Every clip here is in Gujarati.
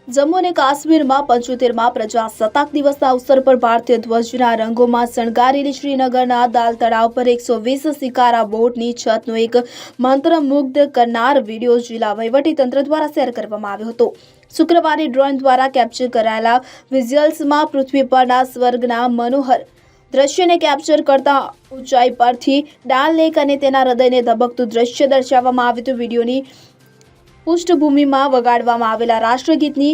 જમ્મુ અને કાશ્મીરમાં 75મા પ્રજાસત્તાક દિવસના અવસર પર ભારતીય ધ્વજના રંગોમાં શણગારેલી શ્રીનગરના દાલ તળાવ પર 120 સિકારા બોટની છતનો એક મંત્રમુગ્ધ કરનાર વિડીયો જિલ્લા વહીવટીતંત્ર દ્વારા શેર કરવામાં આવ્યો હતો। શુક્રવારે ડ્રોન દ્વારા કેપ્ચર કરાયેલા વિઝ્યુઅલ્સમાં પૃથ્વી પરના સ્વર્ગના મનોહર દ્રશ્યને કેપ્ચર કરતા ઊંચાઈ પરથી ડાલ લેક અને તેના હૃદયને ધબકતું દ્રશ્ય દર્શાવવામાં આવ્યું હતું। વિડીયોની પૃષ્ઠભૂમિમાં વગાડવામાં આવેલા રાષ્ટ્રગીતની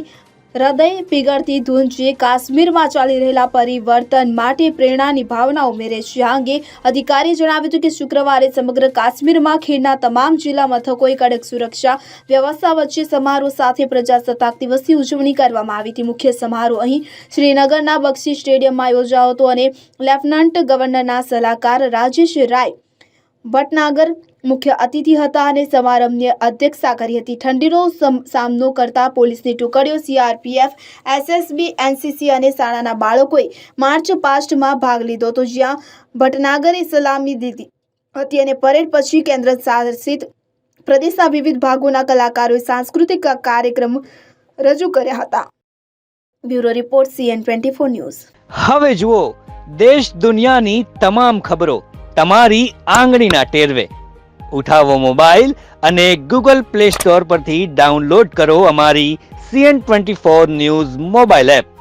હૃદય પીગળતી ધૂન જે કાશ્મીરમાં ચાલી રહેલા પરિવર્તન માટે પ્રેરણાની ભાવના ઉમેરે છે। આ અંગે અધિકારીએ જણાવ્યું હતું કે શુક્રવારે સમગ્ર કાશ્મીરમાં ખીણના તમામ જિલ્લા મથકોએ કડક સુરક્ષા વ્યવસ્થા વચ્ચે સમારોહ સાથે પ્રજાસત્તાક દિવસની ઉજવણી કરવામાં આવી હતી। મુખ્ય સમારોહ અહીં શ્રીનગરના બક્ષી સ્ટેડિયમમાં યોજાયો હતો અને લેફ્ટનન્ટ ગવર્નરના સલાહકાર રાજેશ રાય ભટનાગર મુખ્ય અતિથિ હતા અને સમારંભની અધ્યક્ષતા કરી હતી। ઠંડીનો સામનો કરતા પોલીસની ટુકડીઓ, સીઆરપીએફ, એસએસબી, એનસીસી અને શાળાના બાળકોએ માર્ચ પાસ્ટમાં ભાગ લીધો હતો, જ્યાં ભટનાગરે સલામી દીધી હતી અને પરેડ પછી કેન્દ્ર શાસિત પ્રદેશના વિવિધ ભાગોના કલાકારોએ સાંસ્કૃતિક કાર્યક્રમ રજૂ કર્યા હતા। Bureau report CN24 news. હવે જુઓ દેશ દુનિયાની તમામ ખબરો તમારી આંગળીના ટેરવે। ઉઠાવો મોબાઈલ અને ગૂગલ પ્લે સ્ટોર પરથી ડાઉનલોડ કરો અમારી CN24 ન્યૂઝ મોબાઈલ એપ।